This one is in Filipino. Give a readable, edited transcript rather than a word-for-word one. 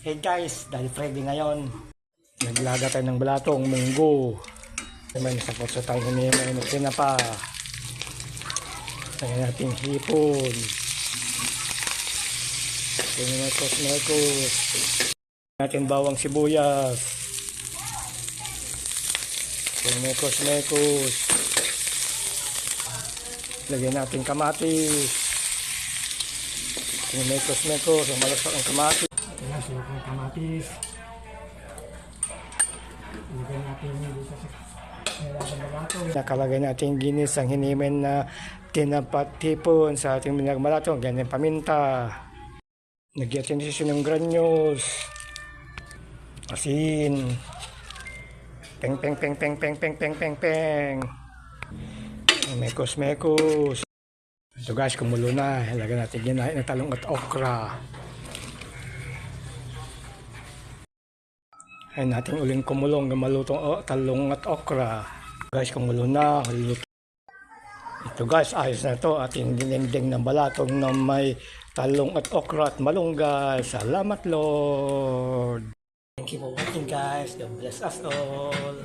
Hey guys, dahil Friday ngayon, naglaga tayo ng balatong munggo. May nasapot sa tayo may tinapa. Lagyan natin hipon. Mekos. Natin bawang sibuyas. Mekos. Lagyan natin kamatis. Mekos. Ang malasak ang kamatis. Ayan, sulit ng kamatis. Lagyan natin dito sa balato. Nakalagay natin ginis ang hinimen na tinapatipon sa ating minagmalato. Ganyan paminta. Nagyatin siya ng granules. Asin. Peng. Mekos. Ito guys, kumulo na. Lagyan natin ginahin ng talong at okra. Ay natin uling kumulong malutong talong at okra. Guys, kumulo na. Ito guys, ayos na to. Ating dinengdeng ng balatong na may talong at okra at malunggay. Salamat Lord. Thank you for watching guys. God bless us all.